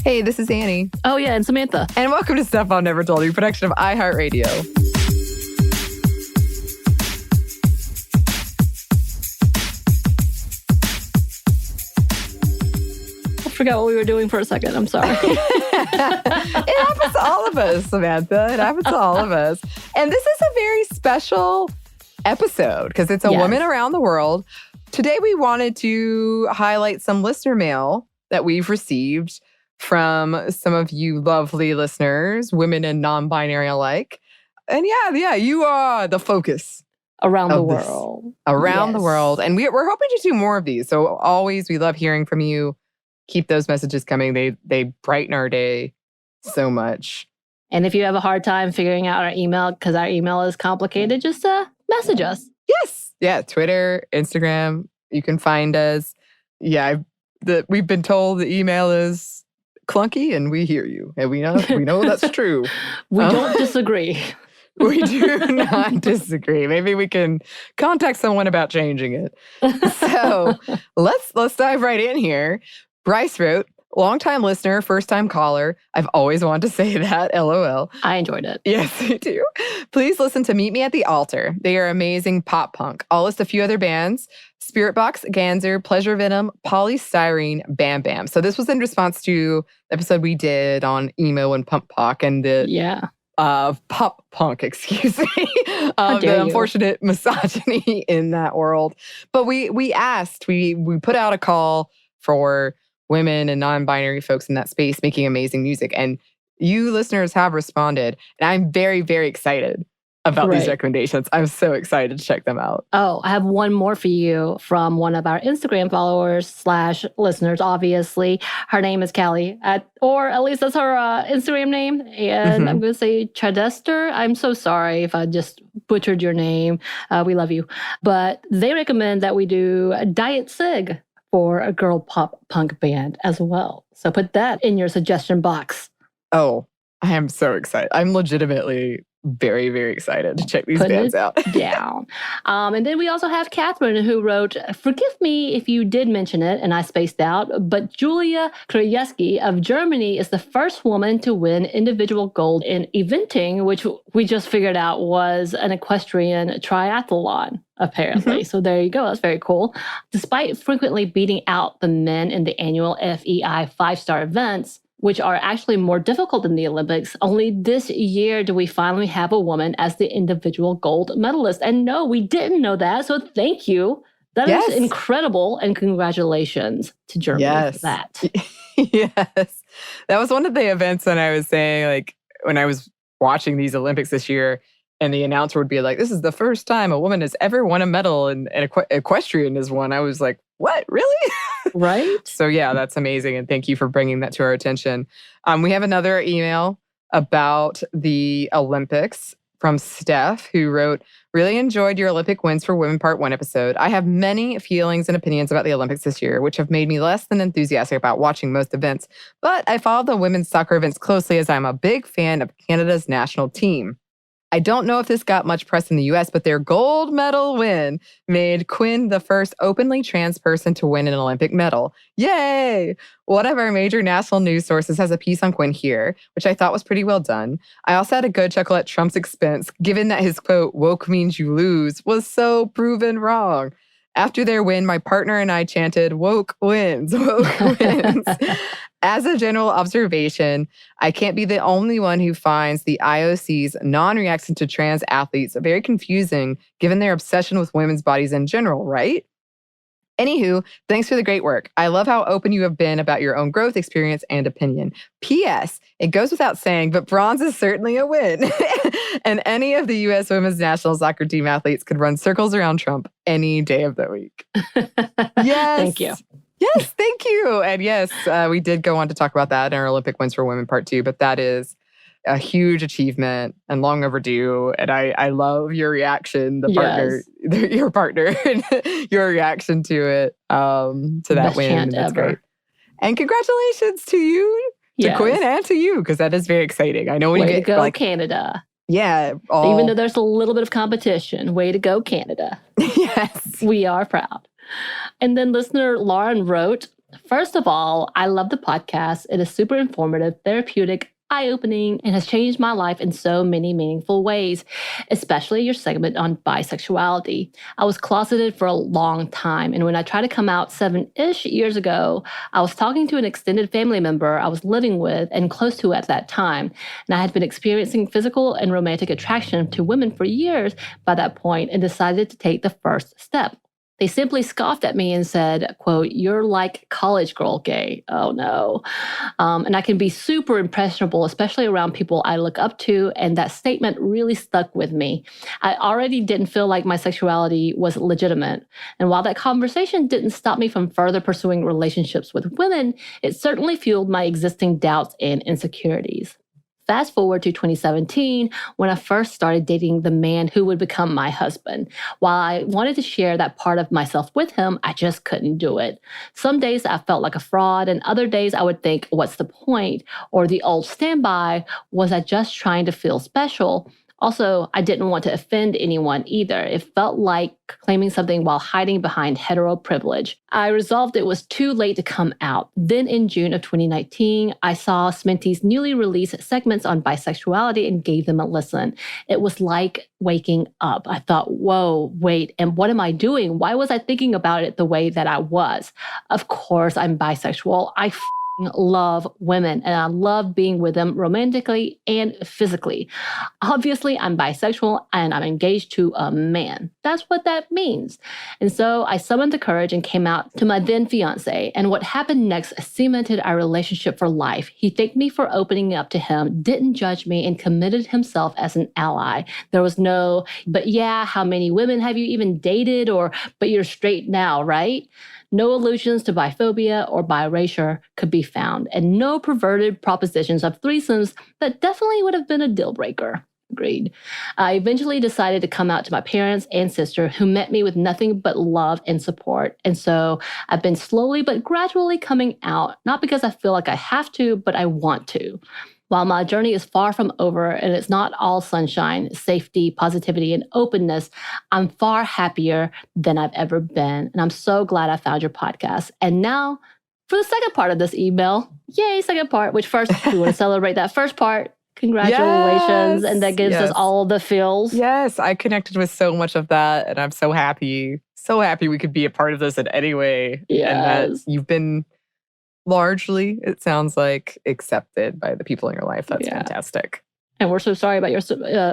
Hey, this is Anney. Oh, yeah, and Samantha. And welcome to Stuff I'll Never Told You, production of iHeartRadio. I forgot what we were doing for a second. I'm sorry. It happens to all of us, Samantha. It happens to all of us. And this is a very special episode because it's a woman around the world. Today, we wanted to highlight some listener mail that we've received from some of you lovely listeners, women and non-binary alike. And yeah, you are the focus. Around the world. Around the world. And we're hoping to do more of these. So always, we love hearing from you. Keep those messages coming. They brighten our day so much. And if you have a hard time figuring out our email, because our email is complicated, just message us. Yes. Yeah, Twitter, Instagram, you can find us. Yeah, we've been told the email is clunky, and we hear you. And we know that's true. We don't disagree. We do not disagree. Maybe we can contact someone about changing it. So let's dive right in here. Bryce wrote, longtime listener, first-time caller. I've always wanted to say that, LOL. I enjoyed it. Yes, me too. Please listen to Meet Me at the Altar. They are amazing pop punk. I'll list a few other bands. Spiritbox, Ganser, Pleasure Venom, Polystyrene, Bam Bam. So this was in response to the episode we did on emo and punk pop and the pop punk, excuse me. The unfortunate misogyny in that world. But we asked, we put out a call for women and non-binary folks in that space making amazing music. And you listeners have responded. And I'm very, very excited about these recommendations. I'm so excited to check them out. Oh, I have one more for you from one of our Instagram followers / listeners, obviously. Her name is Callie, or at least that's her Instagram name. And I'm going to say Chadester. I'm so sorry if I just butchered your name. We love you. But they recommend that we do Diet Sig for a girl pop punk band as well. So put that in your suggestion box. Oh, I am so excited. I'm legitimately very, very excited to check these bands out. Down. And then we also have Catherine who wrote, forgive me if you did mention it and I spaced out, but Julia Krajewski of Germany is the first woman to win individual gold in eventing, which we just figured out was an equestrian triathlon, apparently. So there you go. That's very cool. Despite frequently beating out the men in the annual FEI 5-star events, which are actually more difficult than the Olympics, only this year do we finally have a woman as the individual gold medalist. And no, we didn't know that, so thank you. That is incredible, and congratulations to Germany for that. Yes. That was one of the events when I was saying, like, when I was watching these Olympics this year, and the announcer would be like, this is the first time a woman has ever won a medal and equestrian has won. I was like, what, really? Right? So yeah, that's amazing. And thank you for bringing that to our attention. We have another email about the Olympics from Steph, who wrote, really enjoyed your Olympic wins for women part 1 episode. I have many feelings and opinions about the Olympics this year, which have made me less than enthusiastic about watching most events. But I follow the women's soccer events closely as I'm a big fan of Canada's national team. I don't know if this got much press in the US, but their gold medal win made Quinn the first openly trans person to win an Olympic medal. Yay! One of our major national news sources has a piece on Quinn here, which I thought was pretty well done. I also had a good chuckle at Trump's expense, given that his quote, woke means you lose, was so proven wrong. After their win, my partner and I chanted, woke wins, woke wins. As a general observation, I can't be the only one who finds the IOC's non-reaction to trans athletes very confusing, given their obsession with women's bodies in general, right? Anywho, thanks for the great work. I love how open you have been about your own growth, experience, and opinion. P.S. It goes without saying, but bronze is certainly a win. And any of the U.S. women's national soccer team athletes could run circles around Trump any day of the week. Yes. Thank you. Yes, thank you. And yes, we did go on to talk about that in our Olympic wins for women part 2, but that is a huge achievement and long overdue. And I love your reaction, your partner, your reaction to it, to that Best win. Chant That's ever. great. And congratulations to you, to Quinn, and to you, because that is very exciting. I know when Way you to get go, Canada. Yeah. Even though there's a little bit of competition, way to go, Canada. Yes. We are proud. And then listener Lauren wrote, First of all, I love the podcast. It is super informative, therapeutic, eye-opening, and has changed my life in so many meaningful ways, especially your segment on bisexuality. I was closeted for a long time, and when I tried to come out 7-ish years ago, I was talking to an extended family member I was living with and close to at that time, and I had been experiencing physical and romantic attraction to women for years by that point and decided to take the first step. They simply scoffed at me and said, quote, "You're like college girl gay." Oh no. And I can be super impressionable, especially around people I look up to. And that statement really stuck with me. I already didn't feel like my sexuality was legitimate. And while that conversation didn't stop me from further pursuing relationships with women, it certainly fueled my existing doubts and insecurities. Fast forward to 2017, when I first started dating the man who would become my husband. While I wanted to share that part of myself with him, I just couldn't do it. Some days I felt like a fraud, and other days I would think, what's the point? Or the old standby, was I just trying to feel special? Also, I didn't want to offend anyone either. It felt like claiming something while hiding behind hetero privilege. I resolved it was too late to come out. Then in June of 2019, I saw Sminty's newly released segments on bisexuality and gave them a listen. It was like waking up. I thought, whoa, wait, and what am I doing? Why was I thinking about it the way that I was? Of course, I'm bisexual. I love women and I love being with them romantically and physically. Obviously, I'm bisexual and I'm engaged to a man. That's what that means. And so I summoned the courage and came out to my then fiance. And what happened next cemented our relationship for life. He thanked me for opening up to him, didn't judge me, and committed himself as an ally. There was no, but yeah, how many women have you even dated? Or, but you're straight now, right? No allusions to biphobia or birasure could be found, and no perverted propositions of threesomes that definitely would have been a deal breaker. Agreed. I eventually decided to come out to my parents and sister, who met me with nothing but love and support. And so I've been slowly but gradually coming out, not because I feel like I have to, but I want to. While my journey is far from over and it's not all sunshine, safety, positivity, and openness, I'm far happier than I've ever been. And I'm so glad I found your podcast. And now for the second part of this email. Yay, second part, which first, we want to celebrate that first part. Congratulations. Yes, and that gives us all the feels. Yes, I connected with so much of that. And I'm so happy we could be a part of this in any way. Yes. And that you've been largely, it sounds like, accepted by the people in your life. That's fantastic. And we're so sorry about your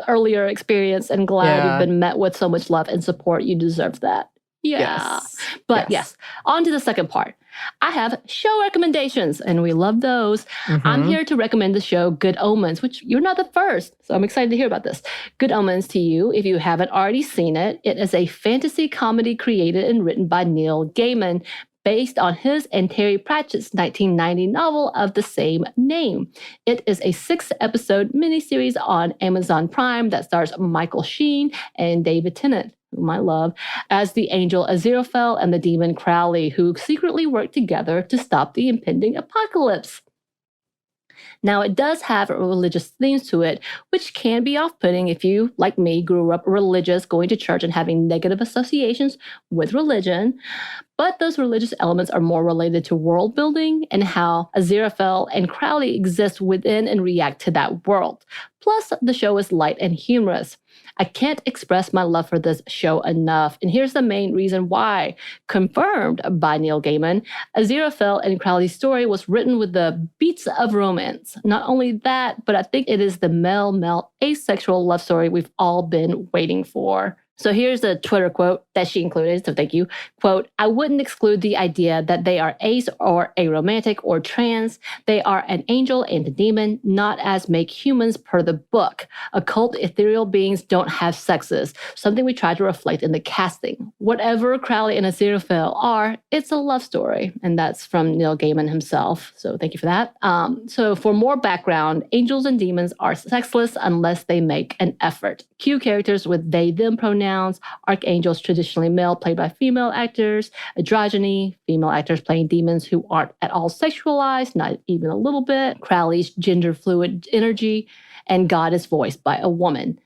earlier experience and glad you've been met with so much love and support. You deserve that. Yeah. Yes. But yes, on to the second part. I have show recommendations, and we love those. Mm-hmm. I'm here to recommend the show Good Omens, which you're not the first, so I'm excited to hear about this. Good Omens to you, if you haven't already seen it. It is a fantasy comedy created and written by Neil Gaiman, based on his and Terry Pratchett's 1990 novel of the same name. It is a 6-episode miniseries on Amazon Prime that stars Michael Sheen and David Tennant, whom I love, as the angel Aziraphale and the demon Crowley, who secretly work together to stop the impending apocalypse. Now, it does have religious themes to it, which can be off-putting if you, like me, grew up religious, going to church and having negative associations with religion. But those religious elements are more related to world building and how Aziraphale and Crowley exist within and react to that world. Plus, the show is light and humorous. I can't express my love for this show enough, and here's the main reason why. Confirmed by Neil Gaiman, Aziraphale and Crowley's story was written with the beats of romance. Not only that, but I think it is the male-male asexual love story we've all been waiting for. So here's the Twitter quote that she included, so thank you. Quote, "I wouldn't exclude the idea that they are ace or aromantic or trans. They are an angel and a demon, not as make humans per the book. Occult ethereal beings don't have sexes, something we try to reflect in the casting. Whatever Crowley and Aziraphale are, it's a love story." And that's from Neil Gaiman himself, so thank you for that. So for more background, angels and demons are sexless unless they make an effort. Cue characters with they-them pronouns. Archangels traditionally male, played by female actors. Androgyny, female actors playing demons who aren't at all sexualized, not even a little bit. Crowley's gender fluid energy. And God is voiced by a woman.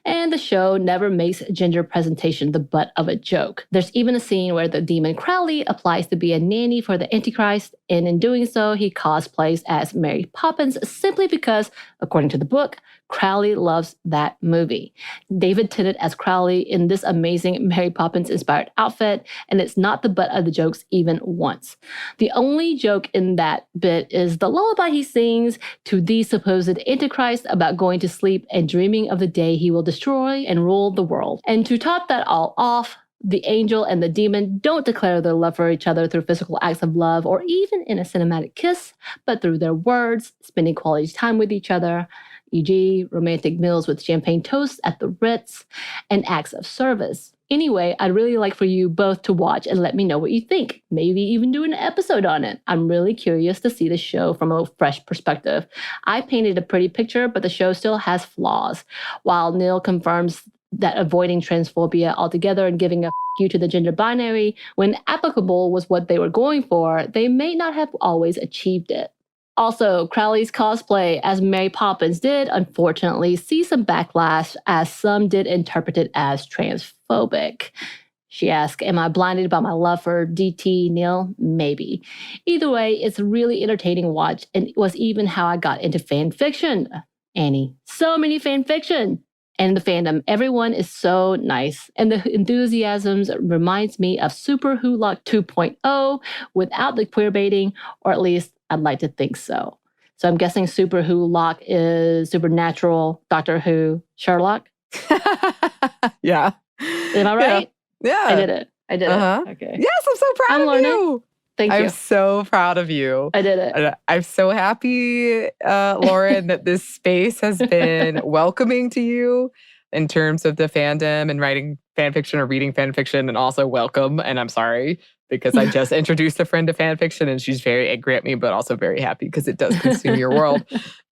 And the show never makes gender presentation the butt of a joke. There's even a scene where the demon Crowley applies to be a nanny for the Antichrist, and in doing so, he cosplays as Mary Poppins simply because, according to the book, Crowley loves that movie. David Tennant as Crowley in this amazing Mary Poppins-inspired outfit, and it's not the butt of the jokes even once. The only joke in that bit is the lullaby he sings to the supposed Antichrist about going to sleep and dreaming of the day he will destroy and rule the world. And to top that all off, the angel and the demon don't declare their love for each other through physical acts of love or even in a cinematic kiss, but through their words, spending quality time with each other, e.g., romantic meals with champagne toast at the Ritz, and acts of service. Anyway, I'd really like for you both to watch and let me know what you think. Maybe even do an episode on it. I'm really curious to see the show from a fresh perspective. I painted a pretty picture, but the show still has flaws. While Neil confirms that avoiding transphobia altogether and giving a you to the gender binary, when applicable was what they were going for, they may not have always achieved it. Also, Crowley's cosplay as Mary Poppins did, unfortunately, see some backlash as some did interpret it as transphobic. She asked, am I blinded by my love for DT Neil? Maybe. Either way, it's a really entertaining watch, and it was even how I got into fan fiction. Anney, so many fan fiction. And the fandom, everyone is so nice. And the enthusiasms reminds me of Super Who Lock 2.0 without the queerbaiting, or at least I'd like to think so. So I'm guessing Super Who Lock is Supernatural, Doctor Who, Sherlock? Yeah. Am I right? Yeah. I did it. Okay. Yes, I'm so proud of you. Thank you. I'm so proud of you. I did it. I'm so happy, Lauren, that this space has been welcoming to you in terms of the fandom and writing fan fiction or reading fan fiction, and also welcome. And I'm sorry because I just introduced a friend to fan fiction and she's very angry at me, but also very happy because it does consume your world.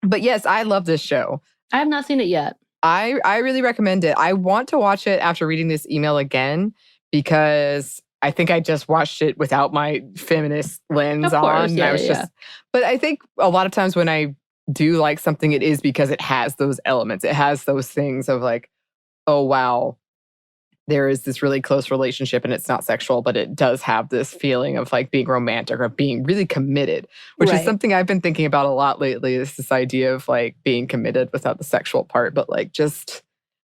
But yes, I love this show. I have not seen it yet. I really recommend it. I want to watch it after reading this email again because I think I just watched it without my feminist lens on. Yeah, I was just, but I think a lot of times when I do like something, it is because it has those elements. It has those things of like, oh, wow, there is this really close relationship and it's not sexual, but it does have this feeling of like being romantic or being really committed, which is something I've been thinking about a lot lately. Is this idea of like being committed without the sexual part, but like just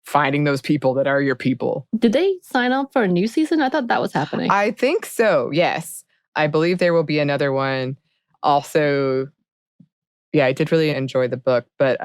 finding those people that are your people. Did they sign up for a new season? I thought that was happening. I think so, yes. I believe there will be another one. Also, yeah, I did really enjoy the book, but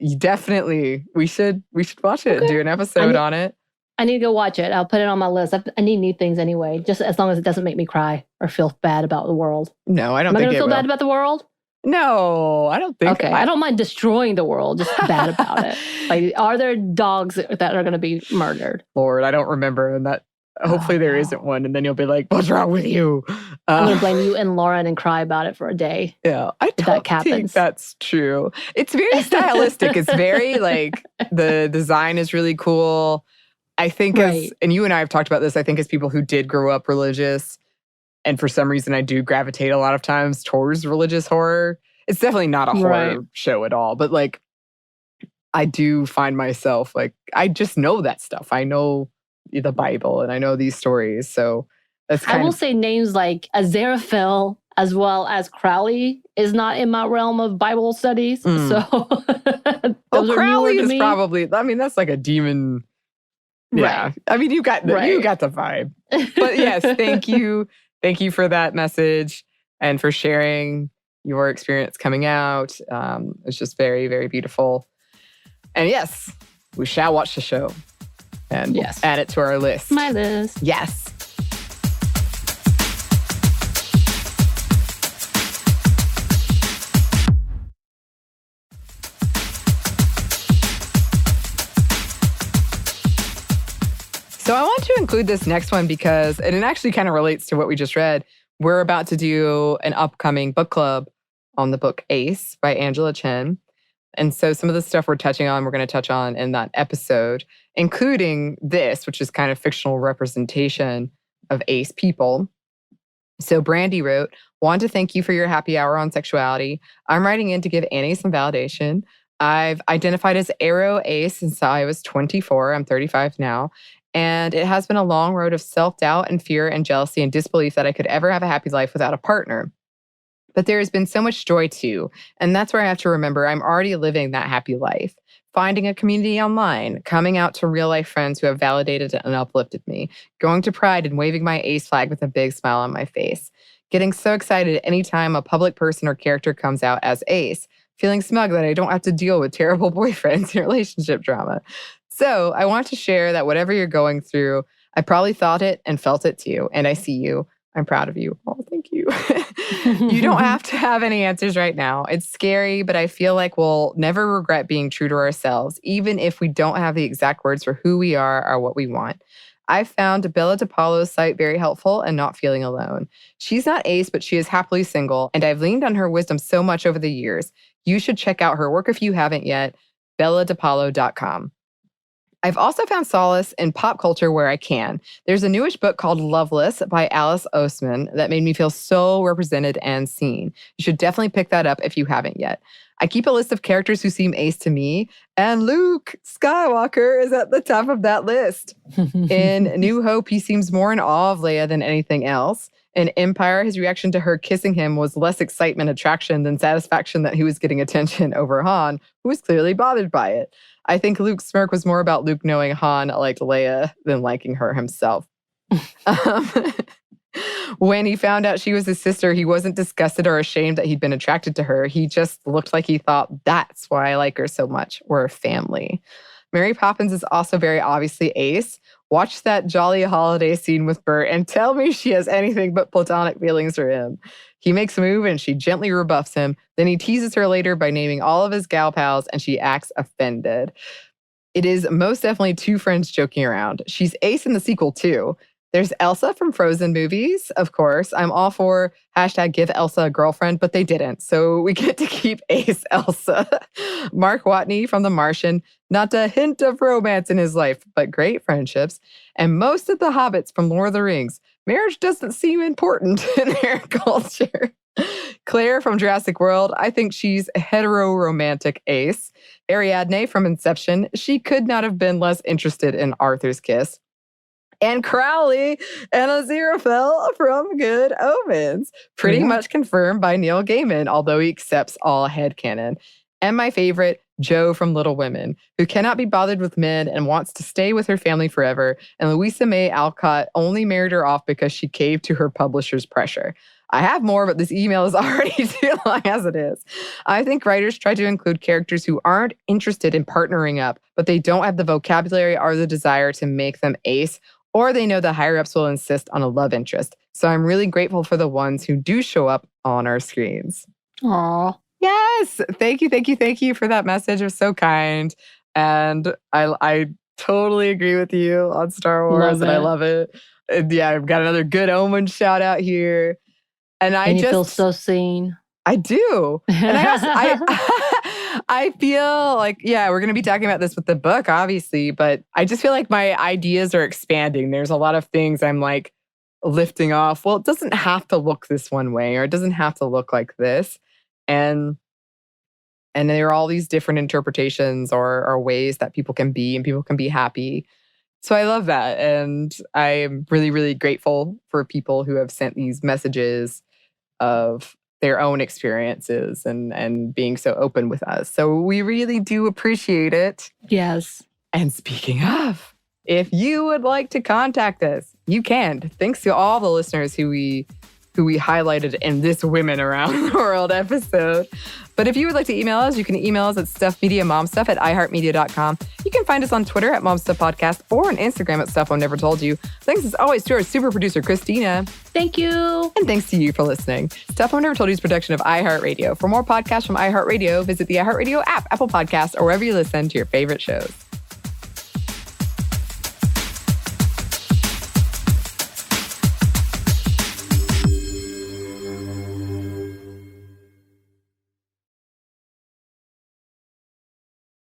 you definitely, we should watch it and do an episode on it. I need to go watch it. I'll put it on my list. I need new things anyway, just as long as it doesn't make me cry or feel bad about the world. No, I don't think it will. Am I going to feel bad about the world? No, I don't think. Okay, I don't mind destroying the world, just bad about it. Like, are there dogs that are going to be murdered? Lord, I don't remember, and that hopefully there isn't one, and then you'll be like, "What's wrong with you?" I'm going to blame you and Lauren and cry about it for a day. Yeah, I don't think that's true. It's very stylistic. It's very like the design is really cool. I think and you and I have talked about this. I think as people who did grow up religious. And for some reason, I do gravitate a lot of times towards religious horror. It's definitely not a horror show at all. But like, I do find myself like, I just know that stuff. I know the Bible and I know these stories. So that's I will say names like Aziraphale as well as Crowley is not in my realm of Bible studies. So those are Crowley newer to is me. Probably, I mean, that's like a demon. Yeah. I mean, you got the vibe. But yes, thank you. Thank you for that message and for sharing your experience coming out. It's just very, very beautiful. And yes, we shall watch the show and add it to our list. My list. Yes. So I want to include this next one because, and it actually kind of relates to what we just read. We're about to do an upcoming book club on the book Ace by Angela Chen. And so some of the stuff we're touching on, we're going to touch on in that episode, including this, which is kind of fictional representation of Ace people. So Brandy wrote, "Want to thank you for your happy hour on sexuality. I'm writing in to give Anney some validation. I've identified as aro ace since I was 24. I'm 35 now. And it has been a long road of self-doubt and fear and jealousy and disbelief that I could ever have a happy life without a partner. But there has been so much joy too. And that's where I have to remember I'm already living that happy life. Finding a community online, coming out to real life friends who have validated and uplifted me, going to Pride and waving my ace flag with a big smile on my face, getting so excited anytime a public person or character comes out as ace, feeling smug that I don't have to deal with terrible boyfriends and relationship drama. So I want to share that whatever you're going through, I probably thought it and felt it too. And I see you. I'm proud of you. Oh, thank you. You don't have to have any answers right now. It's scary, but I feel like we'll never regret being true to ourselves, even if we don't have the exact words for who we are or what we want. I found Bella DePaulo's site very helpful and not feeling alone. She's not ace, but she is happily single, and I've leaned on her wisdom so much over the years. You should check out her work if you haven't yet, belladepaulo.com. I've also found solace in pop culture where I can. There's a newish book called Loveless by Alice Oseman that made me feel so represented and seen. You should definitely pick that up if you haven't yet. I keep a list of characters who seem ace to me, and Luke Skywalker is at the top of that list. In New Hope, he seems more in awe of Leia than anything else. In Empire, his reaction to her kissing him was less excitement, attraction than satisfaction that he was getting attention over Han, who was clearly bothered by it. I think Luke's smirk was more about Luke knowing Han liked Leia than liking her himself. When he found out she was his sister, he wasn't disgusted or ashamed that he'd been attracted to her. He just looked like he thought, that's why I like her so much. We're a family. Mary Poppins is also very obviously ace. Watch that jolly holiday scene with Bert and tell me she has anything but platonic feelings for him. He makes a move and she gently rebuffs him. Then he teases her later by naming all of his gal pals and she acts offended. It is most definitely two friends joking around. She's ace in the sequel too. There's Elsa from Frozen movies, of course. I'm all for #give Elsa a girlfriend, but they didn't. So we get to keep ace Elsa. Mark Watney from The Martian, not a hint of romance in his life, but great friendships. And most of the hobbits from Lord of the Rings. Marriage doesn't seem important in their culture. Claire from Jurassic World, I think she's a hetero-romantic ace. Ariadne from Inception, she could not have been less interested in Arthur's kiss. And Crowley and Aziraphale from Good Omens. Pretty much confirmed by Neil Gaiman, although he accepts all headcanon. And my favorite, Jo from Little Women, who cannot be bothered with men and wants to stay with her family forever. And Louisa May Alcott only married her off because she caved to her publisher's pressure. I have more, but this email is already too long as it is. I think writers try to include characters who aren't interested in partnering up, but they don't have the vocabulary or the desire to make them ace, or they know the higher-ups will insist on a love interest. So I'm really grateful for the ones who do show up on our screens. Aw. Yes. Thank you for that message. It was so kind. And I totally agree with you on Star Wars, and I love it. And yeah, I've got another Good Omen shout out here. And you feel so seen. I do. And I feel like, yeah, we're going to be talking about this with the book, obviously, but I just feel like my ideas are expanding. There's a lot of things I'm like lifting off. Well, it doesn't have to look this one way, or it doesn't have to look like this. And there are all these different interpretations or ways that people can be and people can be happy. So I love that. And I'm really, really grateful for people who have sent these messages of their own experiences and being so open with us. So we really do appreciate it. Yes. And speaking of, if you would like to contact us, you can. Thanks to all the listeners who we highlighted in this Women Around the World episode. But if you would like to email us, you can email us at stuffmediamomstuff@iheartmedia.com. You can find us on Twitter at momstuffpodcast or on Instagram at Stuff I've Never Told You. Thanks as always to our super producer, Christina. Thank you. And thanks to you for listening. Stuff I've Never Told You is a production of iHeartRadio. For more podcasts from iHeartRadio, visit the iHeartRadio app, Apple Podcasts, or wherever you listen to your favorite shows.